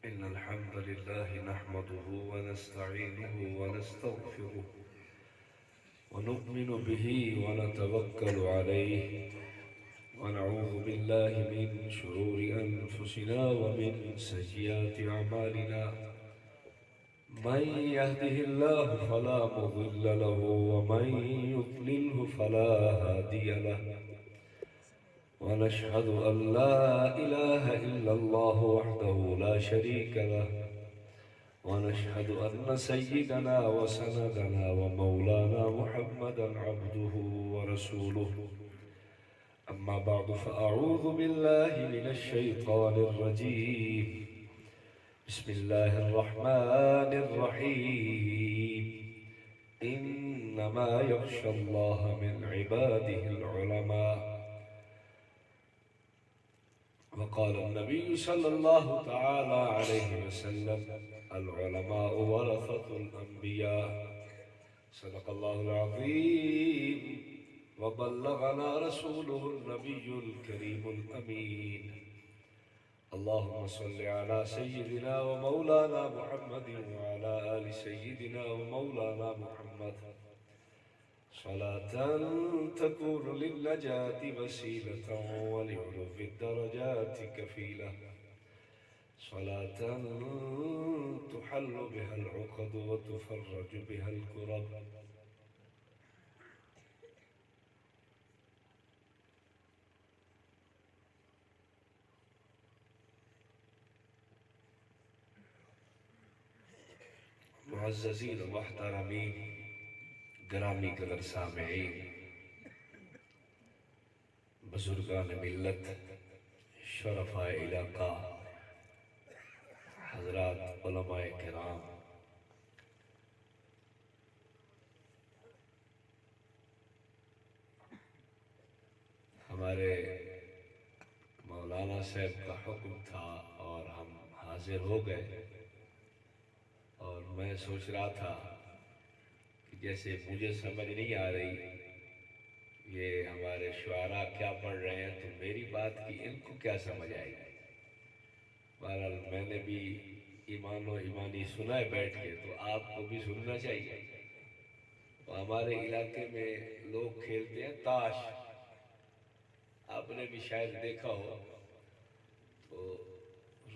إن الحمد لله نحمده ونستعينه ونستغفره ونؤمن به ونتوكل عليه ونعوذ بالله من شرور أنفسنا ومن سيئات أعمالنا من يهده الله فلا مضل له ومن يضلله فلا هادي له ونشهد أن لا إله إلا الله وحده لا شريك له ونشهد أن سيدنا وسندنا ومولانا محمدا عبده ورسوله أما بعد فأعوذ بالله من الشيطان الرجيم بسم الله الرحمن الرحيم إنما يخشى الله من عباده العلماء وقال النبي صلى الله تعالى عليه وسلم العلماء ورثة الأنبياء صدق الله العظيم وبلغنا رسوله النبي الكريم الأمين اللهم صل على سيدنا ومولانا محمد وعلى آل سيدنا ومولانا محمد صلاة تكون للنجاة وسيلة ولعلو الدرجات كفيلة صلاة تحل بها العقد وتفرج بها الكرب معززین و محترمین گرامی قدر سامعین بزرگان ملت شرفاء علاقہ حضرات علماء کرام ہمارے مولانا صاحب کا حکم تھا اور ہم حاضر ہو گئے اور میں سوچ رہا تھا کہ جیسے مجھے سمجھ نہیں آ رہی یہ ہمارے شعراء کیا پڑھ رہے ہیں تو میری بات کی ان کو کیا سمجھ آئے گی۔ بہرحال میں نے بھی ایمان و ایمانی سنا ہے بیٹھ کے، تو آپ کو بھی سننا چاہیے۔ تو ہمارے علاقے میں لوگ کھیلتے ہیں تاش، آپ نے بھی شاید دیکھا ہو، تو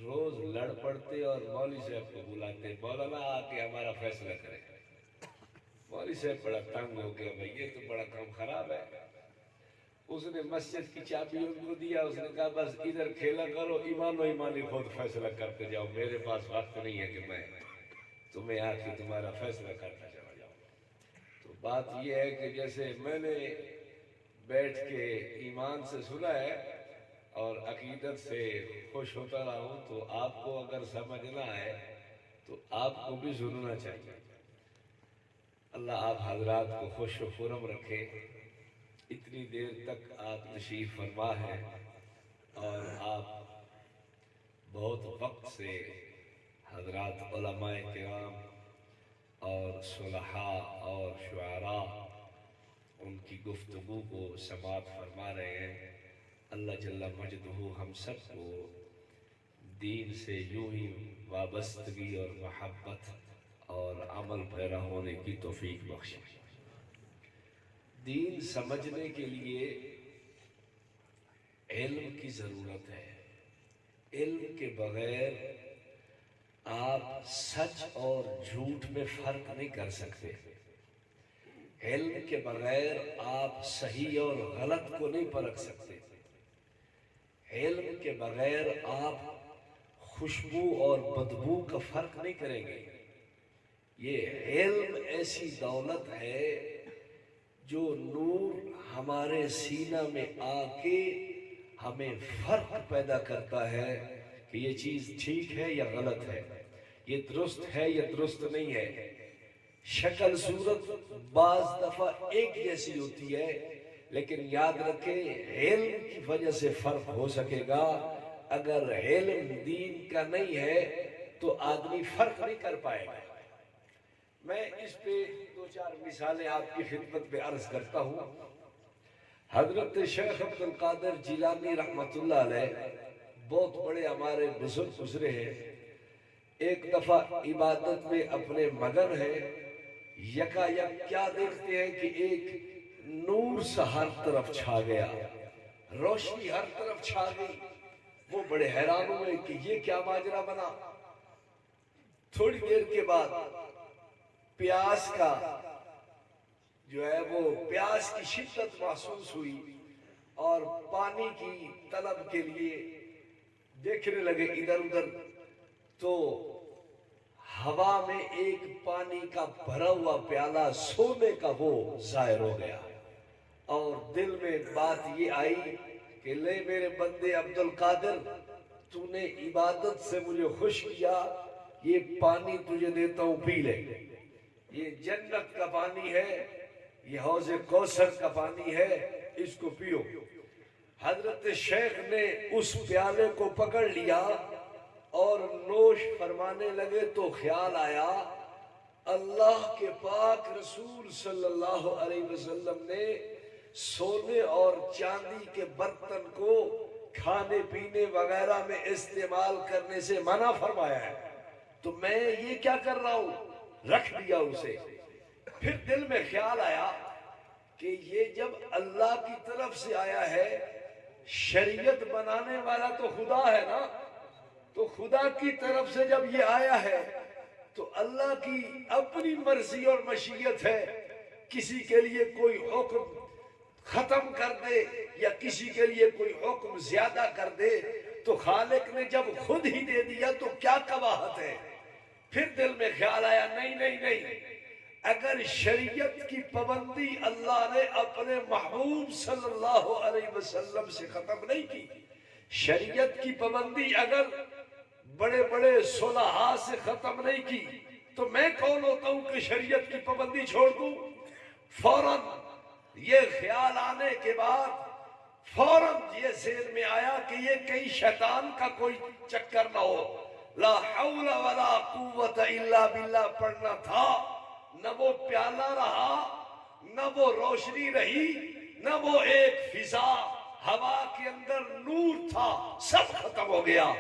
روز لڑ پڑتے اور مولوی صاحب کو بلاتے، مولانا آ کے ہمارا فیصلہ کرے۔ مولوی صاحب بڑا تنگ ہو گیا، بھائی یہ تو بڑا کام خراب ہے۔ اس نے مسجد کی چابی ان کو دیا، اس نے کہا بس ادھر کھیلا کرو، ایمان و ایمانی خود فیصلہ کرتے جاؤ، میرے پاس وقت نہیں ہے کہ میں تمہیں آ کے تمہارا فیصلہ کرتا چلا جاؤں۔ تو بات یہ ہے کہ جیسے میں نے بیٹھ کے ایمان سے سنا ہے اور عقیدت سے خوش ہوتا رہا ہوں، تو آپ کو اگر سمجھنا ہے تو آپ کو بھی سننا چاہیے۔ اللہ آپ حضرات کو خوش و خرم رکھے۔ اتنی دیر تک آپ تشریف فرما ہے اور آپ بہت وقت سے حضرات علماء کرام اور صلحاء اور شعراء ان کی گفتگو کو سماعت فرما رہے ہیں۔ اللہ جل مجدہ ہم سب کو دین سے یوں ہی وابستگی اور محبت اور عمل پیرا ہونے کی توفیق بخشے۔ دین سمجھنے کے لیے علم کی ضرورت ہے۔ علم کے بغیر آپ سچ اور جھوٹ میں فرق نہیں کر سکتے۔ علم کے بغیر آپ صحیح اور غلط کو نہیں پرکھ سکتے۔ علم کے بغیر آپ خوشبو اور بدبو کا فرق نہیں کریں گے۔ یہ علم ایسی دولت ہے جو نور ہمارے سینہ میں آ کے ہمیں فرق پیدا کرتا ہے کہ یہ چیز ٹھیک ہے یا غلط ہے، یہ درست ہے یا درست نہیں ہے۔ شکل صورت بعض دفعہ ایک جیسی ہوتی ہے، لیکن یاد رکھیں علم کی وجہ سے فرق ہو سکے گا۔ اگر علم دین کا نہیں ہے تو آدمی فرق نہیں کر پائے گا۔ میں اس پہ دو چار مثالیں آپ کی خدمت میں عرض کرتا ہوں۔ حضرت شیخ عبد القادر جیلانی رحمۃ اللہ علیہ بہت بڑے ہمارے بزرگ گزرے ہیں، ایک دفعہ عبادت میں اپنے مگن ہے، یکا یک کیا دیکھتے ہیں کہ ایک نور سا ہر طرف چھا گیا، روشنی ہر طرف چھا گئی۔ وہ بڑے حیران ہوئے کہ یہ کیا ماجرا بنا۔ تھوڑی دیر کے بعد پیاس کا جو ہے وہ پیاس کی شدت محسوس ہوئی اور پانی کی طلب کے لیے دیکھنے لگے ادھر ادھر، تو ہوا میں ایک پانی کا بھرا ہوا پیالہ سونے کا وہ ظاہر ہو گیا، اور دل میں بات یہ آئی کہ لے میرے بندے عبد القادر، تو نے عبادت سے مجھے خوش کیا، یہ پانی تجھے دیتا ہوں پی لے، یہ جنت کا پانی ہے، یہ حوض کوثر کا پانی ہے، اس کو پیو۔ حضرت شیخ نے اس پیالے کو پکڑ لیا اور نوش فرمانے لگے تو خیال آیا اللہ کے پاک رسول صلی اللہ علیہ وسلم نے سونے اور چاندی کے برتن کو کھانے پینے وغیرہ میں استعمال کرنے سے منع فرمایا ہے، تو میں یہ کیا کر رہا ہوں، رکھ دیا اسے۔ پھر دل میں خیال آیا کہ یہ جب اللہ کی طرف سے آیا ہے، شریعت بنانے والا تو خدا ہے نا، تو خدا کی طرف سے جب یہ آیا ہے تو اللہ کی اپنی مرضی اور مشیت ہے، کسی کے لیے کوئی حکم ختم کر دے یا کسی کے لیے کوئی حکم زیادہ کر دے، تو خالق نے جب خود ہی دے دیا تو کیا قباحت ہے۔ پھر دل میں خیال آیا نہیں نہیں نہیں، اگر شریعت کی پابندی اللہ نے اپنے محبوب صلی اللہ علیہ وسلم سے ختم نہیں کی، شریعت کی پابندی اگر بڑے بڑے صلحاء سے ختم نہیں کی، تو میں کون ہوتا ہوں کہ شریعت کی پابندی چھوڑ دوں۔ فوراً یہ خیال آنے کے بعد فوراً یہ ذہن میں آیا کہ یہ کہیں شیطان کا کوئی چکر نہ ہو، لا حول ولا قوت الا باللہ پڑھنا تھا، نہ وہ پیالہ رہا، نہ وہ روشنی رہی، نہ وہ ایک فضا ہوا کے اندر نور تھا، سب ختم ہو گیا۔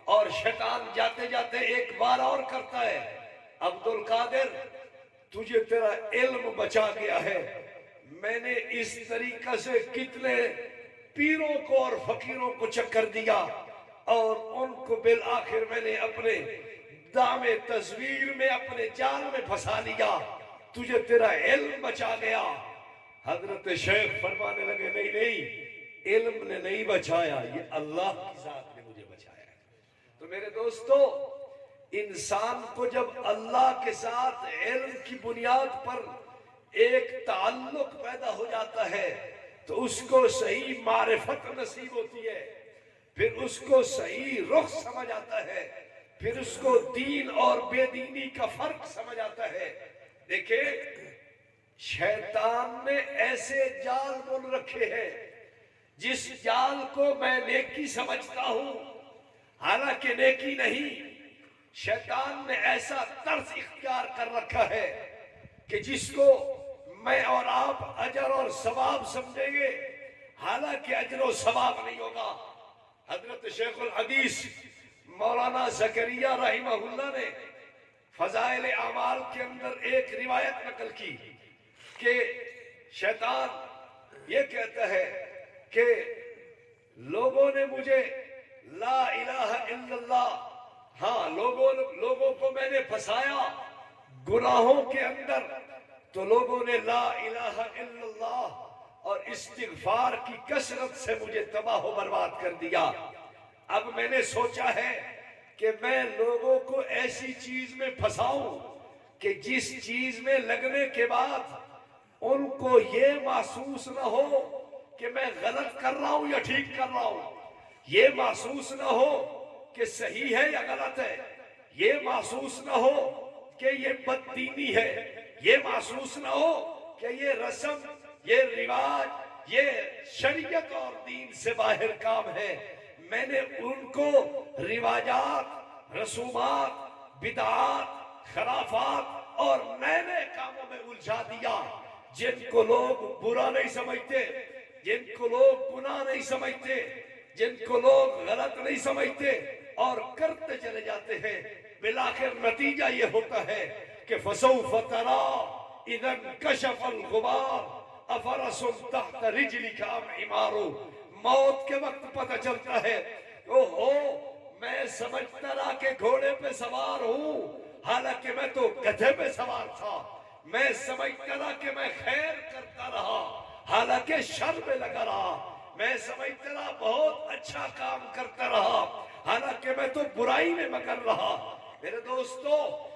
اور شیطان جاتے جاتے ایک بار اور کرتا ہے، عبد القادر تجھے تیرا علم بچا گیا ہے، میں نے اس طریقہ سے کتنے پیروں کو اور فقیروں کو چکر دیا اور ان کو بالآخر میں نے اپنے دام تصویر میں اپنے جال میں پھنسا لیا، تجھے تیرا علم بچا گیا۔ حضرت شیخ فرمانے لگے نہیں نہیں، علم نے نہیں بچایا، یہ اللہ کی ذات نے مجھے بچایا۔ تو میرے دوستو، انسان کو جب اللہ کے ساتھ علم کی بنیاد پر ایک تعلق پیدا ہو جاتا ہے تو اس کو صحیح معرفت نصیب ہوتی ہے، پھر اس کو صحیح رخ سمجھ آتا ہے، پھر اس کو دین اور بے دینی کا فرق سمجھ آتا ہے۔ دیکھیں، شیطان نے ایسے جال بن رکھے ہیں جس جال کو میں نیکی سمجھتا ہوں حالانکہ نیکی نہیں، شیطان نے ایسا طرز اختیار کر رکھا ہے کہ جس کو میں اور آپ اجر اور ثواب سمجھیں گے حالانکہ اجر و ثواب نہیں ہوگا۔ حضرت شیخ الحدیث مولانا زکریا رحمہ اللہ نے فضائل اعمال کے اندر ایک روایت نقل کی کہ شیطان یہ کہتا ہے کہ لوگوں نے مجھے لا الہ الا اللہ، ہاں لوگوں کو میں نے پھنسایا گناہوں کے اندر، تو لوگوں نے لا الہ الا اللہ اور استغفار کی کثرت سے مجھے تباہ و برباد کر دیا۔ اب میں نے سوچا ہے کہ میں لوگوں کو ایسی چیز میں پھنساؤں کہ جس چیز میں لگنے کے بعد ان کو یہ محسوس نہ ہو کہ میں غلط کر رہا ہوں یا ٹھیک کر رہا ہوں، یہ محسوس نہ ہو کہ صحیح ہے یا غلط ہے، یہ محسوس نہ ہو کہ یہ بددینی ہے، یہ محسوس نہ ہو کہ یہ رسم، یہ رواج، یہ شریعت اور دین سے باہر کام ہے۔ میں نے ان کو رواجات، رسومات، بدعات، خرافات اور نئے نئے کاموں میں الجھا دیا جن کو لوگ برا نہیں سمجھتے، جن کو لوگ گناہ نہیں سمجھتے، جن کو لوگ غلط نہیں سمجھتے، اور کرتے چلے جاتے ہیں. بالآخر نتیجہ یہ ہوتا ہے کہ فسوف تری اذا انکشف الغبار افرس تحت رجلک ام حمار. موت کے وقت پتہ چلتا ہے اوہو میں سمجھتا رہا کہ گھوڑے پہ سوار ہوں، حالانکہ میں تو گدھے پہ سوار تھا. میں سمجھتا رہا کہ میں خیر کرتا رہا، حالانکہ شر میں لگا رہا. میں سمجھتا رہا بہت اچھا کام کرتا رہا، حالانکہ میں تو برائی میں مگر رہا. میرے دوستو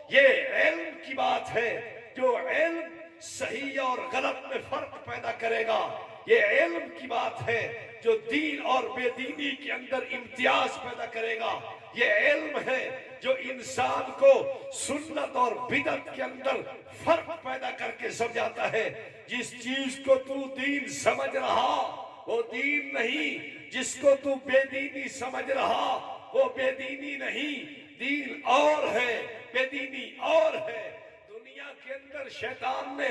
یہ علم کی بات ہے. جو علم صحیح اور غلط میں فرق پیدا کرے گا، یہ علم کی بات ہے. جو دین اور بے دینی کے اندر امتیاز پیدا کرے گا، یہ علم ہے. جو انسان کو سنت اور بدعت کے اندر فرق پیدا کر کے سمجھاتا ہے. جس چیز کو تو دین سمجھ رہا وہ دین نہیں، جس کو تو بے دینی سمجھ رہا وہ بے دینی نہیں. دین اور ہے، بے دینی اور ہے. دنیا کے اندر شیطان نے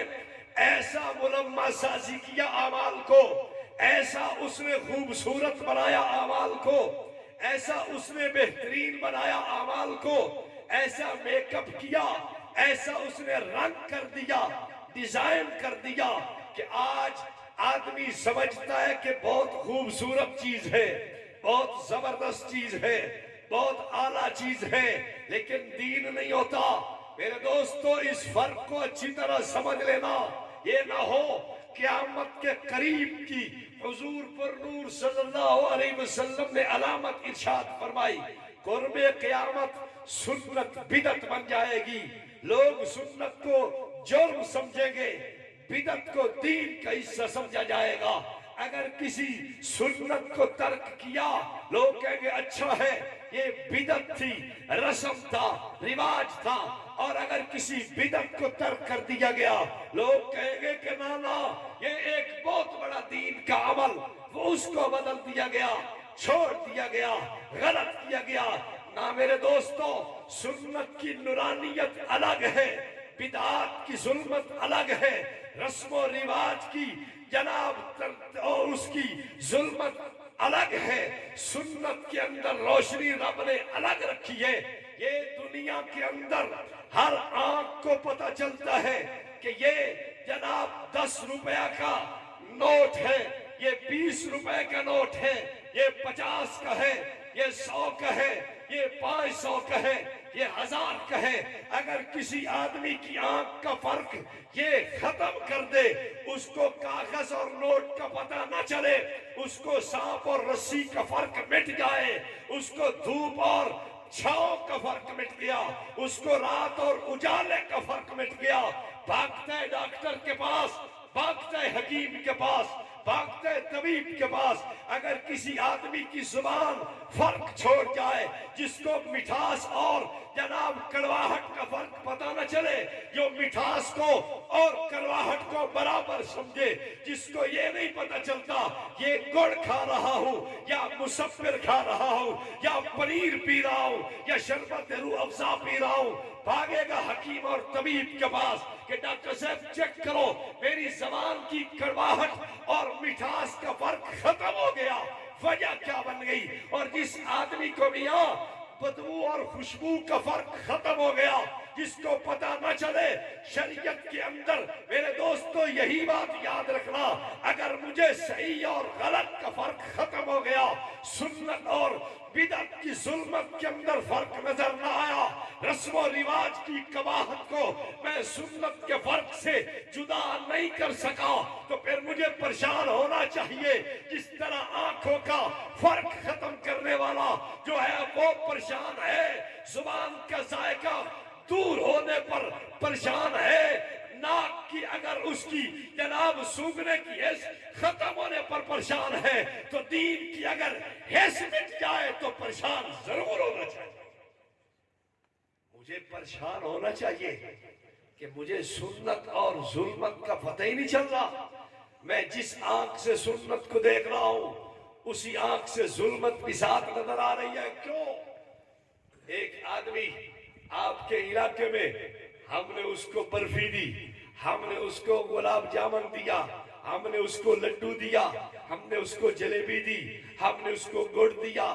ایسا ملمہ سازی کیا اعمال کو، ایسا اس نے خوبصورت بنایا اعمال کو، ایسا اس نے بہترین بنایا اعمال کو، ایسا میک اپ کیا، ایسا اس نے رنگ کر دیا، ڈیزائن کر دیا کہ آج آدمی سمجھتا ہے کہ بہت خوبصورت چیز ہے، بہت زبردست چیز ہے، بہت اعلیٰ چیز ہے، لیکن دین نہیں ہوتا. میرے دوستو اس فرق کو اچھی طرح سمجھ لینا. یہ نہ ہو قیامت کے قریب کی حضور پر نور صلی اللہ علیہ وسلم نے علامت ارشاد فرمائی، قرب قیامت سنت بدعت بن جائے گی. لوگ سنت کو جرم سمجھیں گے، بدعت کو دین کا حصہ سمجھا جائے گا. اگر کسی سنت کو ترک کیا لوگ کہیں گے اچھا ہے، یہ بدعت تھی، رسم تھا، رواج تھا. اور اگر کسی بدعت کو ترک کر دیا گیا لوگ کہیں گے کہ نانا یہ ایک بہت بڑا دین کا عمل، وہ اس کو بدل دیا گیا، چھوڑ دیا گیا، غلط کیا گیا. نہ میرے دوستو، سنت کی نورانیت الگ ہے، بدعات کی ظلمت الگ ہے، رسم و رواج کی جناب اور اس کی ظلمت الگ ہے. سنت کے اندر روشنی رب نے الگ رکھی ہے. یہ دنیا کے اندر ہر آنکھ کو پتہ چلتا ہے کہ یہ جناب 10 روپیہ کا نوٹ ہے، یہ 20 روپے کا نوٹ ہے، یہ 50 کا ہے، یہ 100 کا ہے، یہ 500 کا ہے، یہ 1000 کا ہے. اگر کسی آدمی کی آنکھ کا فرق یہ ختم کر دے، اس کو کاغذ اور نوٹ کا پتہ نہ چلے، اس کو سانپ اور رسی کا فرق مٹ جائے، اس کو دھوپ اور چھاؤں کا فرق مٹ گیا، اس کو رات اور اجالے کا فرق مٹ گیا، بھاگتا ہے ڈاکٹر کے پاس، بھاگتا ہے حکیم کے پاس، بھاگتا ہے طبیب کے پاس. اگر کسی آدمی کی زبان فرق چھوڑ جائے، جس کو مٹھاس اور جناب کڑواہٹ کا فرق پتہ نہ چلے، جو مٹھاس کو اور کڑواہٹ کو برابر سمجھے، جس کو یہ نہیں پتہ چلتا یہ گڑ کھا رہا ہوں یا مسفر کھا رہا ہوں یا پنیر پی رہا ہوں یا شربت روح افزا پی رہا ہوں، بھاگے گا حکیم اور طبیب کے پاس کہ ڈاکٹر صاحب چیک کرو میری زبان کی کڑواہٹ اور مٹھاس کا فرق ختم ہو گیا، وجہ کیا بن گئی. اور جس آدمی کو میاں بدبو اور خوشبو کا فرق ختم ہو گیا، جس کو پتہ نہ چلے شریعت کے اندر، میرے دوستو یہی بات یاد رکھنا، اگر مجھے صحیح اور غلط کا فرق ختم ہو گیا، سنت اور بدعت کی ظلمت کے اندر فرق نظر نہ آیا، رسم و رواج کی قباحت کو میں سنت کے فرق سے جدا نہیں کر سکا، تو پھر مجھے پریشان ہونا چاہیے. جس طرح آنکھوں کا فرق ختم کرنے والا جو ہے وہ پریشان ہے، زبان کا ذائقہ دور ہونے پر پریشان ہے، ناک کی اگر اس کی جناب سونگھنے کی حس ختم ہونے پر پریشان ہے، تو دین کی اگر حس مٹ جائے تو پریشان ضرور ہونا چاہیے. مجھے پریشان ہونا چاہیے کہ مجھے سنت اور ظلمت کا پتہ ہی نہیں چل رہا. میں جس آنکھ سے سنت کو دیکھ رہا ہوں اسی آنکھ سے ظلمت بھی ساتھ نظر آ رہی ہے. کیوں؟ ایک آدمی آپ کے علاقے میں، ہم نے اس کو برفی دی، ہم نے اس کو گلاب جامن دیا، ہم نے اس کو لڈو دیا، ہم نے اس کو جلیبی دی، ہم نے اس کو گڑ دیا،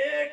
1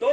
2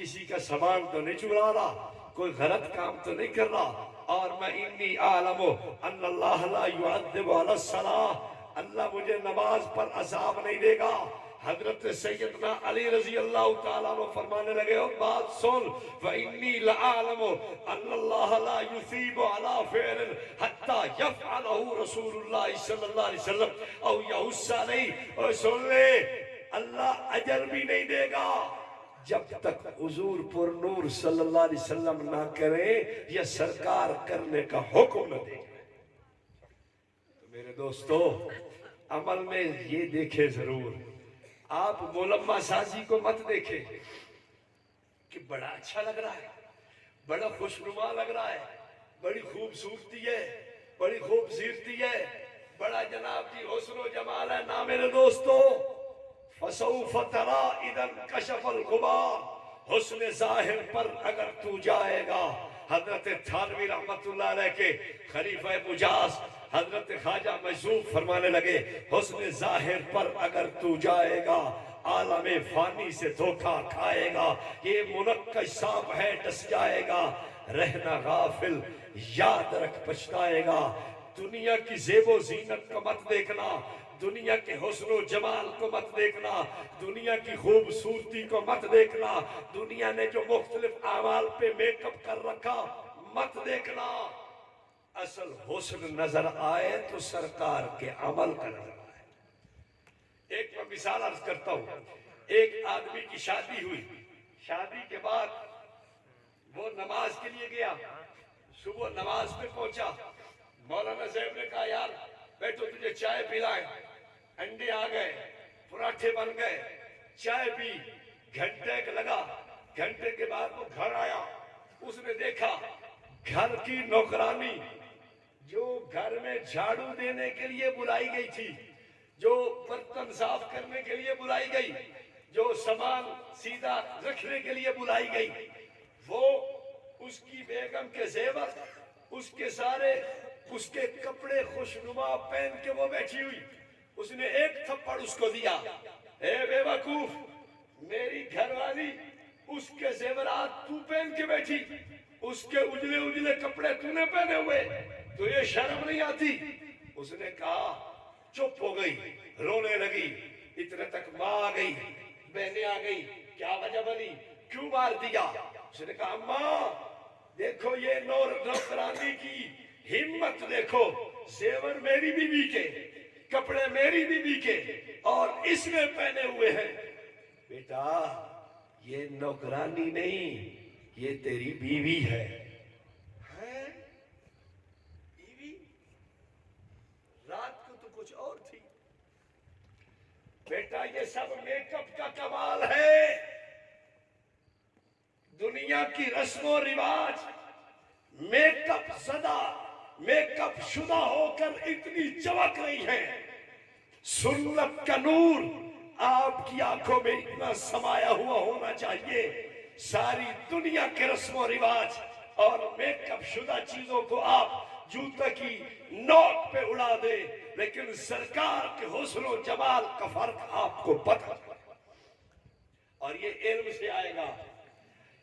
کسی کا سامان تو نہیں چرا رہا، کوئی غلط کام تو نہیں کر رہا، اور میں انی اعلم ان اللہ لا یعذب علی الصلاۃ، اللہ مجھے نماز پر عذاب نہیں دے گا۔ حضرت سیدنا علی رضی اللہ تعالیٰ عنہ فرمانے لگے، اور بات سن، وَإِنِّي لَأَعْلَمُ أَنَّ اللَّهَ لَا يُثِيبُ عَلَىٰ فِعْلٍ حَتَّى يَفْعَلَهُ رسول اللہ صلی اللہ علیہ وسلم او یحث علیہ۔ اور سن لے، اللہ اجر بھی نہیں دے گا جب تک حضور پر نور صلی اللہ علیہ وسلم نہ کریں یا سرکار کرنے کا حکم نہ دے۔ تو میرے دوستو، عمل میں یہ دیکھے ضرور، آپ ملمہ سازی کو مت دیکھیں کہ بڑا اچھا لگ رہا ہے، بڑا خوشنما لگ رہا ہے، بڑی خوبصورتی ہے، بڑی خوبصورتی ہے، بڑا جناب جی حسن و جمال ہے۔ نہ میرے دوستو، فسوف ترا اذا انکشف الغبار، حسن ظاہر پر اگر تو جائے گا۔ حضرت تھانوی رحمت اللہ علیہ کے خلیفہ مجاز حضرت خواجہ مجذوب فرمانے لگے، حسن ظاہر پر اگر تو جائے گا عالم فانی سے دھوکہ کھائے گا، یہ منقش سانپ ہے ڈس جائے گا، رہنا غافل یاد رکھ پچھتائے گا۔ دنیا کی زیب و زینت کو مت دیکھنا، دنیا کے حسن و جمال کو مت دیکھنا، دنیا کی خوبصورتی کو مت دیکھنا، دنیا نے جو مختلف اعمال پہ میک اپ کر رکھا مت دیکھنا۔ اصل حسن نظر آئے تو سرکار کے عمل کا نظر آئے۔ ایک میں مثال عرض کرتا ہوں، ایک آدمی کی شادی ہوئی، شادی کے بعد وہ نماز کے لیے گیا، صبح نماز پہ پہنچا، مولانا صاحب نے کہا یار بیٹھو تجھے چائے پلائیں، انڈے آ گئے، پراٹھے بن گئے، چائے پی، گھنٹے ایک لگا، گھنٹے کے بعد وہ گھر آیا، اس نے دیکھا گھر کی نوکرانی جو گھر میں جھاڑو دینے کے لیے بلائی گئی تھی، جو برتن صاف کرنے کے لیے بلائی گئی، جو سامان سیدھا رکھنے کے لیے بلائی گئی، وہ اس کی بیگم کے زیور، اس کے سارے اس کے کپڑے خوشنما پہن کے وہ بیٹھی ہوئی، اس نے ایک تھپڑ اس کو دیا، اے بے وقوف، میری گھر والی اس کے زیورات تو پہن کے بیٹھی، اس کے اجلے اجلے کپڑے تو نے پہنے ہوئے، تو یہ شرم نہیں آتی؟ اس نے کہا، چپ ہو گئی، رونے لگی، اتنے تک ماں آ گئی، بہنیں آ گئی، کیا وجہ بنی، کیوں مار دیا؟ اس نے کہا ماں دیکھو یہ نوکرانی کی ہمت دیکھو، زیور میری بیوی کے، کپڑے میری بیوی کے، اور اس نے پہنے ہوئے ہیں۔ بیٹا یہ نوکرانی نہیں، یہ تیری بیوی ہے۔ بیوی رات کو تو کچھ اور تھی۔ بیٹا یہ سب میک اپ کا کمال ہے، دنیا کی رسم و رواج میک اپ زدہ، میک اپ شدہ ہو کر اتنی چمک رہی ہے، سنت کا نور آپ کی آنکھوں میں اتنا سمایا ہوا ہونا چاہیے، ساری دنیا کے رسم و رواج اور میک اپ شدہ چیزوں کو آپ جوتا کی نوک پہ اڑا دے، لیکن سرکار کے حسن و جمال کا فرق آپ کو پتہ، اور یہ علم سے آئے گا،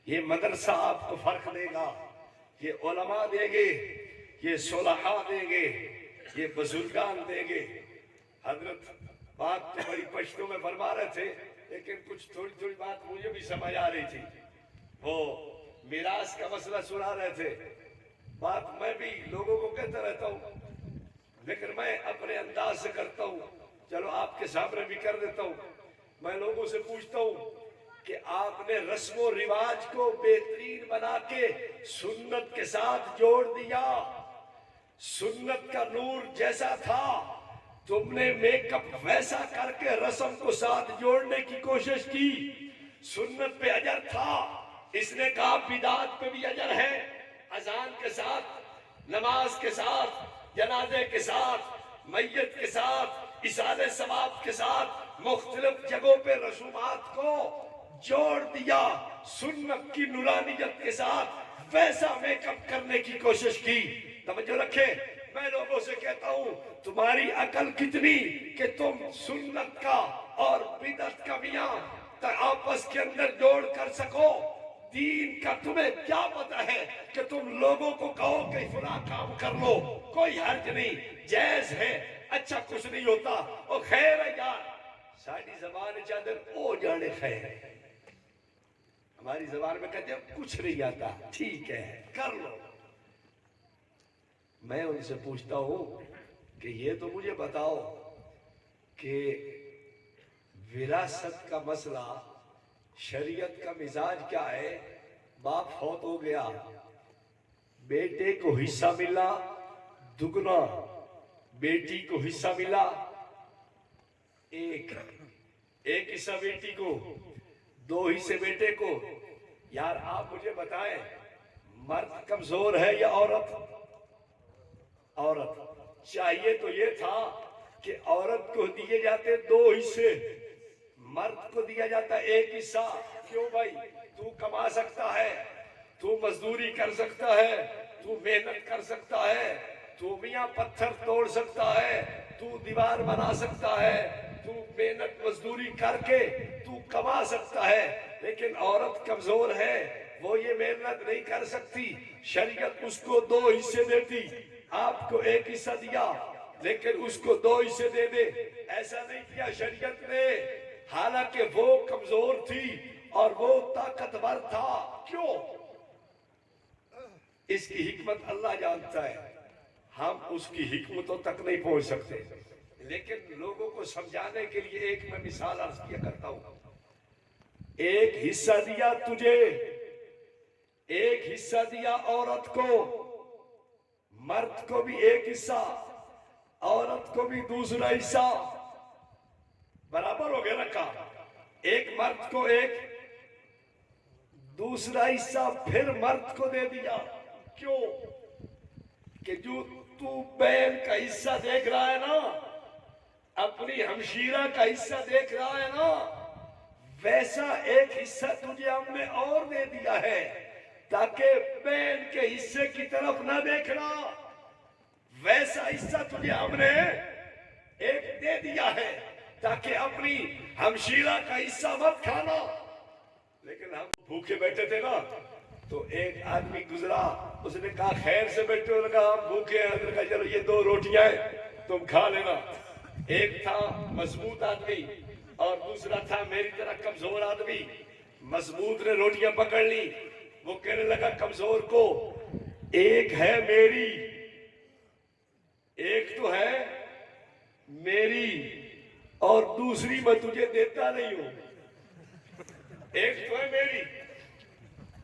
یہ مدرسہ آپ کو فرق دے گا، یہ علماء دیں گے، یہ صلحاء دیں گے، یہ بزرگان دیں گے۔ حضرت بات تو بڑی پشتوں میں فرما رہے تھے، لیکن کچھ تھوڑی تھوڑی بات مجھے بھی سمجھ آ رہی تھی، وہ میراث کا مسئلہ سنا رہے تھے، بات میں بھی لوگوں کو کہتا رہتا ہوں، لیکن میں اپنے انداز سے کرتا ہوں، چلو آپ کے سامنے بھی کر دیتا ہوں۔ میں لوگوں سے پوچھتا ہوں کہ آپ نے رسم و رواج کو بہترین بنا کے سنت کے ساتھ جوڑ دیا، سنت کا نور جیسا تھا تم نے میک اپ ویسا کر کے رسم کو ساتھ جوڑنے کی کوشش کی، سنت پہ اجر تھا، اس نے کہا بدعات پہ بھی اجر ہے، اذان کے ساتھ، نماز کے ساتھ، جنازے کے ساتھ، میت کے ساتھ، اصال ثواب کے ساتھ، مختلف جگہوں پہ رسومات کو جوڑ دیا، سنت کی نورانیت کے ساتھ ویسا میک اپ کرنے کی کوشش کی۔ توجہ رکھے، میں لوگوں سے کہتا ہوں تمہاری عقل کتنی کہ تم سنت کا اور بدعت کا میاں آپس کے اندر جوڑ کر سکو؟ دین کا تمہیں کیا پتا ہے کہ تم لوگوں کو کہو کہ فلاں کام کر لو، کوئی حرج نہیں، جائز ہے، اچھا کچھ نہیں ہوتا، اور خیر ہے یار ساری زبان چادر او جانے خیر ہے، ہماری زبان میں کہتے ہیں کچھ نہیں آتا، ٹھیک ہے کر لو۔ میں ان سے پوچھتا ہوں کہ یہ تو مجھے بتاؤ کہ وراثت کا مسئلہ، شریعت کا مزاج کیا ہے؟ باپ فوت ہو گیا، بیٹے کو حصہ ملا دگنا، بیٹی کو حصہ ملا ایک حصہ بیٹی کو، 2 حصے بیٹے کو۔ یار آپ مجھے بتائیں مرد کمزور ہے یا عورت؟ عورت۔ چاہیے تو یہ تھا کہ عورت کو دیے جاتے 2 حصے، مرد کو دیا جاتا 1 حصہ۔ کیوں بھائی؟ تو کما سکتا ہے، تو مزدوری کر سکتا ہے، تو محنت کر سکتا ہے، تو میاں پتھر توڑ سکتا ہے، تو دیوار بنا سکتا ہے، تو محنت مزدوری کر کے تو کما سکتا ہے، لیکن عورت کمزور ہے، وہ یہ محنت نہیں کر سکتی۔ شریعت اس کو 2 حصے دیتی، آپ کو 1 حصہ دیا لیکن اس کو 2 حصے دے دے۔ ایسا نہیں کیا شریعت نے، حالانکہ وہ کمزور تھی اور وہ طاقتور تھا۔ کیوں؟ اس کی حکمت اللہ جانتا ہے، ہم اس کی حکمتوں تک نہیں پہنچ سکتے، لیکن لوگوں کو سمجھانے کے لیے ایک میں مثال عرض کیا کرتا ہوں۔ 1 حصہ دیا تجھے، 1 حصہ دیا عورت کو، مرد کو بھی 1 حصہ، عورت کو بھی دوسرا حصہ، برابر ہو گیا رکھا۔ ایک مرد کو 1، دوسرا حصہ پھر مرد کو دے دیا۔ کیوں؟ کہ جو تو بہن کا حصہ دیکھ رہا ہے نا، اپنی ہمشیرہ کا حصہ دیکھ رہا ہے نا، ویسا 1 حصہ تجھے ہم نے اور دے دیا ہے تاکہ بہن کے حصے کی طرف نہ دیکھنا، ویسا حصہ تجھے ہم نے 1 دے دیا ہے تاکہ اپنی ہمشیرہ کا حصہ مت کھانا۔ لیکن ہم بھوکے بیٹھے تھے نا، تو ایک آدمی گزرا، اس نے کہا خیر سے بیٹھے ہو؟ کہا ہم بھوکے ہیں۔ نے کہا چلو یہ 2 روٹیاں ہیں تم کھا لینا۔ ایک تھا مضبوط آدمی اور دوسرا تھا میری طرح کمزور آدمی۔ مضبوط نے روٹیاں پکڑ لی، وہ کہنے لگا کمزور کو، 1 ہے میری، 1 تو ہے میری اور دوسری میں تجھے دیتا نہیں ہوں۔ 1 تو ہے میری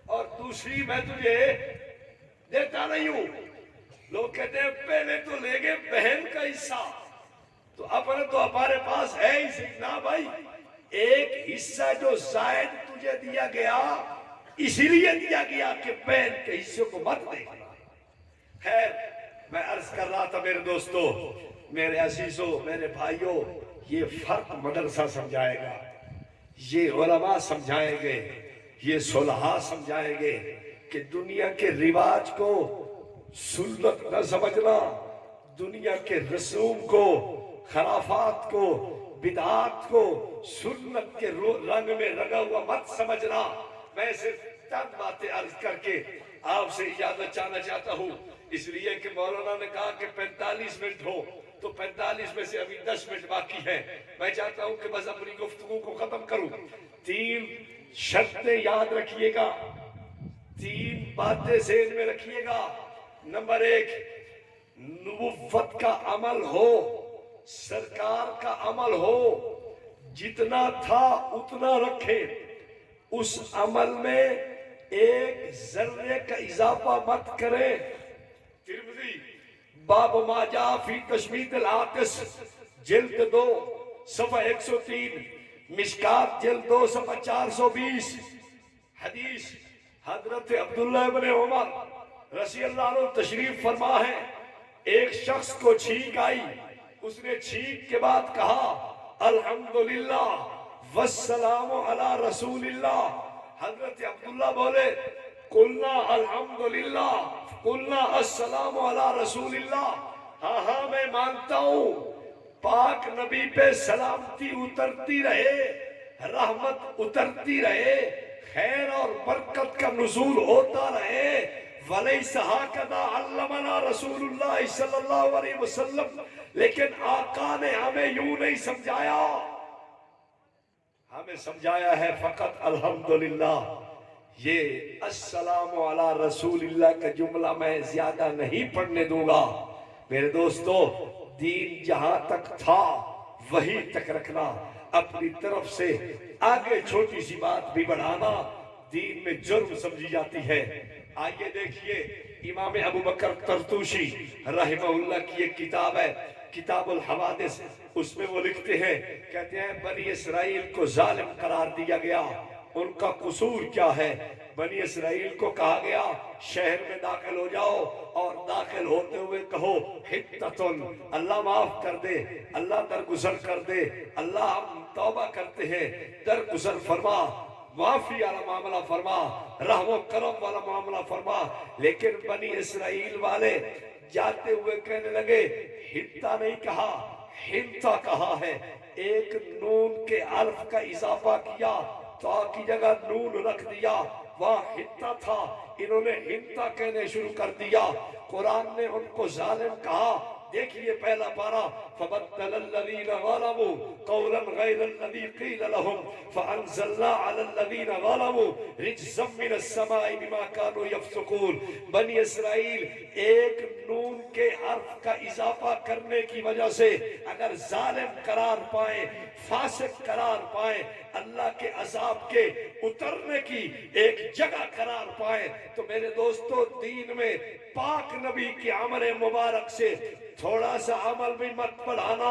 اور دوسری میں تجھے دیتا نہیں ہوں۔ لوگ کہتے ہیں پہلے تو لے گئے بہن کا حصہ، تو اپنا تو ہمارے پاس ہے ہی سیکھنا بھائی۔ 1 حصہ جو زائد تجھے دیا گیا اسی لیے دیا گیا کہ بہن کے حصے کو مت دیکھنا۔ خیر، میں عرض کر رہا تھا میرے دوستو، میرے عزیزوں، میرے بھائیوں، یہ فرق مدرسہ سمجھائے گا، یہ علماء سمجھائیں گے، یہ صلحاء سمجھائیں گے کہ دنیا کے رواج کو سنت نہ سمجھنا، دنیا کے رسوم کو، خرافات کو، بدعات کو سنت کے رنگ میں رنگا ہوا مت سمجھنا۔ میں صرف چند باتیں عرض کر کے آپ سے اجازت چاہنا چاہتا ہوں، اس لیے کہ مولانا نے کہا کہ 45 منٹ ہو، تو 45 میں سے ابھی 10 منٹ باقی ہیں۔ میں چاہتا ہوں کہ بس اپنی گفتگو کو ختم کروں۔ 3 شرطیں یاد رکھیے گا، 3 باتیں ذہن میں رکھیے گا۔ نمبر 1، نبوت کا عمل ہو، سرکار کا عمل ہو، جتنا تھا اتنا رکھے، اس عمل میں 1 ذرے کا اضافہ مت کرے۔ ترمذی باب ما جاء فی تشمیت العاطس جلد 2 صفحہ 103، مشکات جلد 2 صفحہ 420۔ حدیث حضرت عبداللہ بن عمر رضی اللہ عنہ تشریف فرما ہے، ایک شخص کو چھینک آئی، اس نے چھینک کے بعد کہا الحمدللہ والسلام علی رسول اللہ۔ حضرت عبداللہ بولے قلنا الحمدللہ قلنا السلام علی رسول اللہ، ہاں ہاں میں مانتا ہوں، پاک نبی پہ سلامتی اترتی رہے، رحمت اترتی رہے، خیر اور برکت کا نزول ہوتا رہے. وَلَيْسَ هَكَذَا عَلَّمَنَا رسول اللہ صلی اللہ علیہ وسلم. لیکن آقا نے ہمیں یوں نہیں سمجھایا. ہمیں سمجھایا ہے فقط الحمدللہ. یہ السلام علی رسول اللہ کا جملہ میں زیادہ نہیں پڑھنے دوں گا. میرے دوستو، دین جہاں تک تھا وہی تک رکھنا. اپنی طرف سے آگے چھوٹی سی بات بھی بڑھانا دین میں جرم سمجھی جاتی ہے. آئیے دیکھیے، امام ابو بکر طرطوشی رحمہ اللہ کی ایک کتاب ہے، کتاب الحوادث. اس میں وہ لکھتے ہیں، کہتے ہیں بنی اسرائیل کو ظالم قرار دیا گیا. ان کا قصور کیا ہے؟ بنی اسرائیل کو کہا گیا شہر میں داخل ہو جاؤ اور داخل ہوتے ہوئے کہو حتتن، اللہ معاف کر دے، اللہ درگزر کر دے، اللہ ہم توبہ کرتے ہیں، درگزر فرما، معافی والا معاملہ فرما، رحم و کرم والا معاملہ فرما. لیکن بنی اسرائیل والے جاتے ہوئے کہنے لگے حتہ نہیں کہا، حنطہ کہا ہے. ایک نون کے حرف کا اضافہ کیا، تا کی جگہ نون رکھ دیا، وہاں حنطہ تھا، انہوں نے حنطہ کہنے شروع کر دیا. قرآن نے ان کو ظالم کہا. دیکھیے پہلا پارہ، فَبَدَّلَ الَّذِينَ ظَلَمُوا قَوْلًا غَيْرَ الَّذِي قِيلَ لَهُمْ فَأَنزَلْنَا عَلَى الَّذِينَ ظَلَمُوا رِجْزًا مِّنَ السَّمَاءِ بِمَا كَانُوا يَفْسُقُونَ. بنی اسرائیل ایک نون کے حرف کا اضافہ کرنے کی وجہ سے اگر ظالم قرار پائیں، فاسق قرار پائیں، اللہ کے عذاب کے اترنے کی ایک جگہ قرار پائیں، تو میرے دوستو دین میں پاک نبی کی عمل مبارک سے تھوڑا سا عمل بھی مت بڑھانا،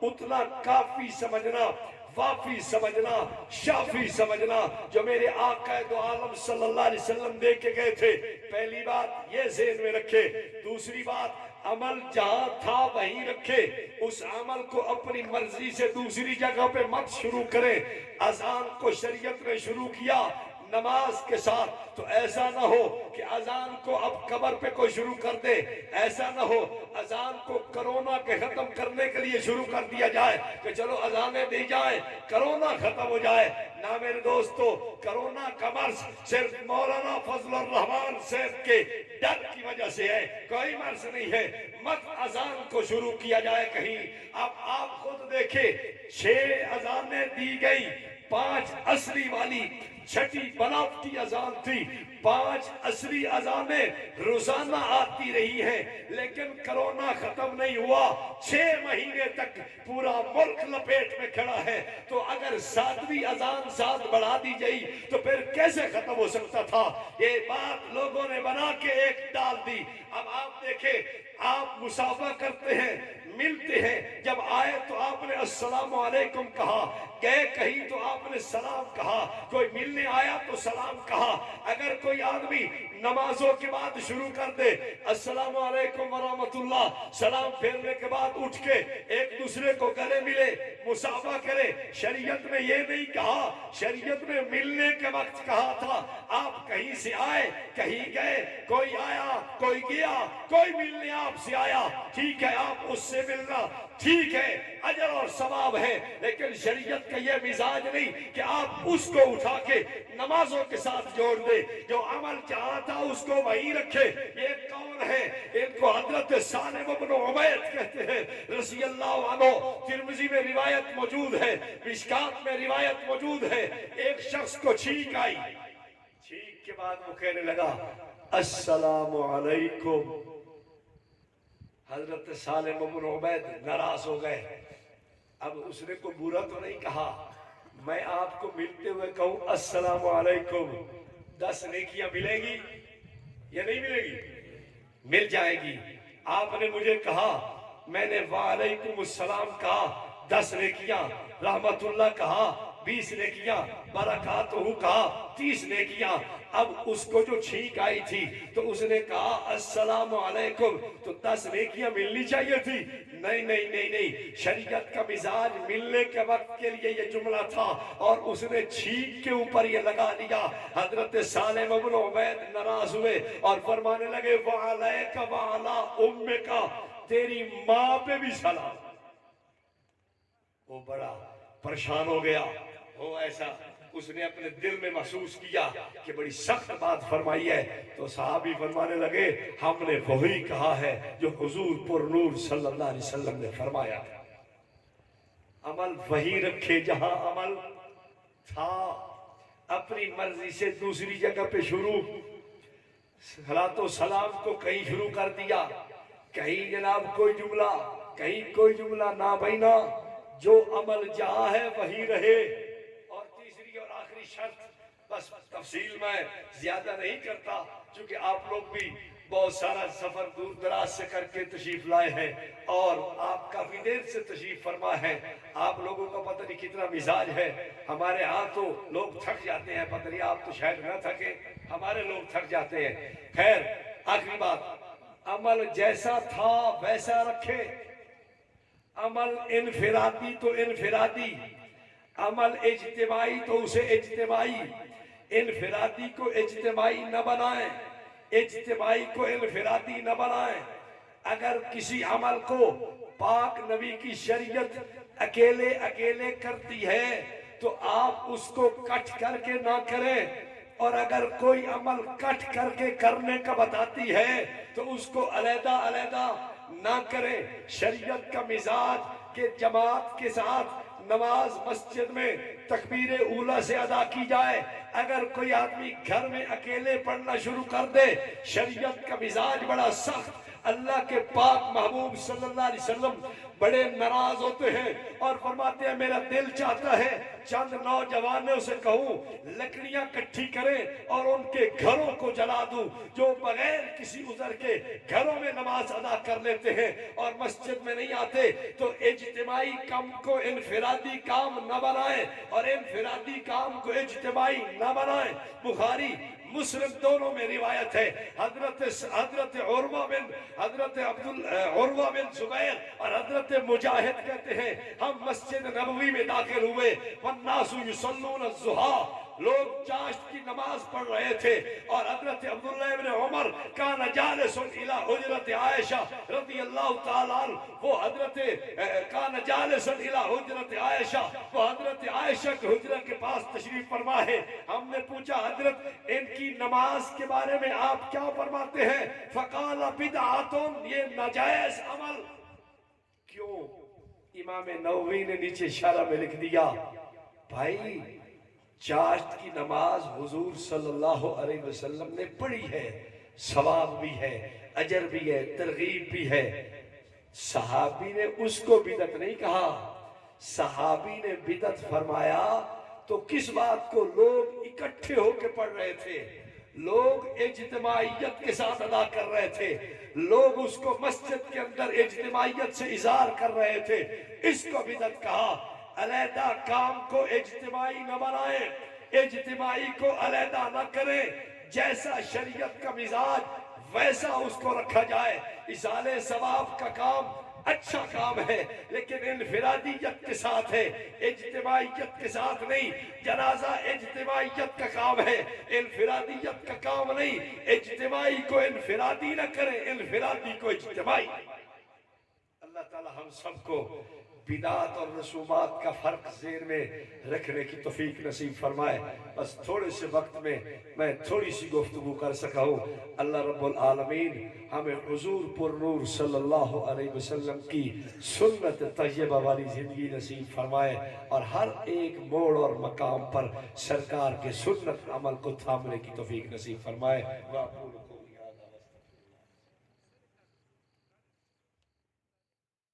اتنا کافی سمجھنا، وافی سمجھنا، شافی سمجھنا جو میرے آقا دو عالم صلی اللہ علیہ وسلم دے کے گئے تھے. پہلی بات یہ ذہن میں رکھے. دوسری بات، عمل جہاں تھا وہیں رکھے. اس عمل کو اپنی مرضی سے دوسری جگہ پہ مت شروع کریں. اذان کو شریعت نے شروع کیا نماز کے ساتھ، تو ایسا نہ ہو کہ اذان کو اب قبر پہ کوئی شروع کر دے. ایسا نہ ہو اذان کو کرونا کے ختم کرنے کے لیے شروع کر دیا جائے کہ چلو اذانیں دی جائیں کرونا ختم ہو جائے. نہ میرے دوستو، کرونا کا مرض صرف مولانا فضل الرحمان صاحب کے ڈر کی وجہ سے ہے، کوئی مرض نہیں ہے. مت اذان کو شروع کیا جائے کہیں. اب آپ خود دیکھیں، 6 اذانیں دی گئی، 5 اصلی والی، 6ٹی بناوٹی اذان تھی. 5 اصلی اذانیں روزانہ آتی رہی ہیں، لیکن کرونا ختم نہیں ہوا. 6 مہینے تک پورا ملک لپیٹ میں کھڑا ہے. تو اگر 7ویں اذان ساتھ بڑھا دی گئی تو پھر کیسے ختم ہو سکتا تھا؟ یہ بات لوگوں نے بنا کے ایک ڈال دی. اب آپ دیکھیں، آپ مسافہ کرتے ہیں، ملتے ہیں، جب آئے تو آپ نے السلام علیکم کہا، گئے کہیں تو آپ نے سلام کہا، کوئی ملنے آیا تو سلام کہا. اگر کوئی آدمی نمازوں کے بعد شروع کر دے السلام علیکم ورحمت اللہ، سلام پھیرنے کے بعد اٹھ کے ایک دوسرے کو گلے ملے، مسافہ کرے، شریعت میں یہ نہیں کہا. شریعت میں ملنے کے وقت کہا تھا. آپ کہیں سے آئے، کہیں گئے، کوئی آیا، کوئی گیا، کوئی ملنے آپ سے آیا، ٹھیک ہے آپ اس سے ملنا، ٹھیک ہے، اجر اور ثواب ہے. لیکن شریعت کا یہ مزاج نہیں کہ آپ اس کو اٹھا کے نمازوں کے ساتھ جوڑ دے. جو عمل جہاں تھا اس کو وہیں رکھے. یہ کون ہے؟ ان کو حضرت سالم بن عبید کہتے ہیں رضی اللہ عنہ. ترمذی میں روایت موجود ہے، مشکات میں روایت موجود ہے. ایک شخص کو چھینک آئی، چھینک کے بعد وہ کہنے لگا السلام علیکم. حضرت سالم بن عبید ناراض ہو گئے. اب اس نے کوئی برا تو نہیں کہا. میں آپ کو ملتے ہوئے کہوں السلام علیکم، 10 نیکیاں ملے گی یا نہیں ملے گی؟ مل جائے گی. آپ نے مجھے کہا، میں نے وعلیکم السلام کہا، 10 نیکیاں، رحمت اللہ کہا 20 نیکیاں، برکاتہ کہا 30 نیکیاں. اب اس کو جو چھینک آئی تھی تو اس نے کہا السلام علیکم، تو 10 نیکیاں ملنی چاہیے تھی. نہیں نہیں نہیں نہیں، شریعت کا مزاج ملنے کے وقت کے لیے یہ جملہ تھا اور اس نے چھینک کے اوپر یہ لگا دیا. حضرت سالم بن عبید ناراض ہوئے اور فرمانے لگے وعلیک وعلی امک، تیری ماں پہ بھی سلام. وہ بڑا پریشان ہو گیا. ہو ایسا اس نے اپنے دل میں محسوس کیا کہ بڑی سخت بات فرمائی ہے، تو صحابی فرمانے لگے ہم نے وہی کہا ہے جو حضور پر نور صلی اللہ علیہ وسلم نے فرمایا تھا۔ عمل وہی رکھے جہاں عمل تھا، اپنی مرضی سے دوسری جگہ پہ شروع، صلاۃ و سلام کو کہیں شروع کر دیا، کہیں جناب کوئی جملہ، کہیں کوئی جملہ، نہ بینا، جو عمل جہاں ہے وہی رہے۔ اور تیسری اور آخری شرط، بس تفصیل میں زیادہ نہیں کرتا چونکہ آپ لوگ بھی بہت سارا سفر دور دراز سے کر کے تشریف لائے ہیں اور آپ کافی دیر سے تشریف فرما ہے، آپ لوگوں کا پتہ نہیں کتنا مزاج ہے، ہمارے ہاں تو لوگ تھک جاتے ہیں، پتہ نہیں آپ تو شاید نہ تھکے، ہمارے لوگ تھک جاتے ہیں۔ خیر، آخری بات، عمل جیسا تھا ویسا رکھے، عمل انفرادی تو انفرادی، عمل اجتماعی تو اسے اجتماعی، انفرادی کو اجتماعی نہ بنائیں، اجتماعی کو انفرادی نہ بنائیں۔ اگر کسی عمل کو پاک نبی کی شریعت اکیلے اکیلے کرتی ہے تو آپ اس کو کٹ کر کے نہ کریں، اور اگر کوئی عمل کٹ کر کے کرنے کا بتاتی ہے تو اس کو علیحدہ علیحدہ نہ کریں۔ شریعت کا مزاج کہ جماعت کے ساتھ نماز مسجد میں تکبیر اولیٰ سے ادا کی جائے، اگر کوئی آدمی گھر میں اکیلے پڑھنا شروع کر دے، شریعت کا مزاج بڑا سخت، اللہ کے پاک محبوب صلی اللہ علیہ وسلم بڑے ناراض ہوتے ہیں اور فرماتے ہیں میرا دل چاہتا ہے چند نوجوانوں سے کہوں لکڑیاں کٹھی کریں اور ان کے گھروں کو جلا دوں جو بغیر کسی عذر کے گھروں میں نماز ادا کر لیتے ہیں اور مسجد میں نہیں آتے۔ تو اجتماعی کام کو انفرادی کام نہ بنائیں اور انفرادی کام کو اجتماعی نہ بنائیں۔ بخاری مسلم دونوں میں روایت ہے، حضرت عروہ بن زبیر اور حضرت مجاہد کہتے ہیں ہم مسجد نبوی میں داخل ہوئے، والناس یصلون الضحیٰ، لوگ چاشت کی نماز پڑھ رہے تھے، اور حضرت عبداللہ ابن عمر کان جالس الی حجرت عائشہ رضی اللہ تعالیٰ عنہ، وہ حضرت کان جالس الی حجرت عائشہ، وہ حضرت عائشہ کے حجرہ کے پاس تشریف فرما ہے۔ ہم نے پوچھا حضرت ان کی نماز کے بارے میں آپ کیا فرماتے ہیں؟ فقال بدعۃ، یہ ناجائز عمل۔ کیوں؟ امام نووی نے نیچے اشارہ میں لکھ دیا، بھائی چاشت کی نماز حضور صلی اللہ علیہ وسلم نے پڑھی ہے، ثواب بھی ہے، اجر بھی ہے، ترغیب بھی ہے۔ صحابی نے اس کو بدعت نہیں کہا، صحابی نے بدعت فرمایا تو کس بات کو؟ لوگ اکٹھے ہو کے پڑھ رہے تھے، لوگ اجتماعیت کے ساتھ ادا کر رہے تھے، لوگ اس کو مسجد کے اندر اجتماعیت سے اظہار کر رہے تھے، اس کو بدعت کہا۔ علیحدہ کام کو اجتماعی نہ بنائیں، اجتماعی کو علیحدہ نہ کریں، جیسا شریعت کا مزاج ویسا اس کو رکھا جائے۔ ایصال ثواب کا کام اچھا کام ہے لیکن انفرادیت کے ساتھ ہے، اجتماعیت کے ساتھ نہیں۔ جنازہ اجتماعیت کا کام ہے، انفرادیت کا کام نہیں۔ اجتماعی کو انفرادی نہ کریں، انفرادی کو اجتماعی۔ اللہ تعالی ہم سب کو بدعات اور رسومات کا فرق ذہن میں رکھنے کی توفیق نصیب فرمائے۔ بس تھوڑے سے وقت میں تھوڑی سی گفتگو کر سکا ہوں۔ اللہ رب العالمین ہمیں حضور پر نور صلی اللہ علیہ وسلم کی سنت طیبہ والی زندگی نصیب فرمائے اور ہر ایک موڑ اور مقام پر سرکار کے سنت عمل کو تھامنے کی توفیق نصیب فرمائے۔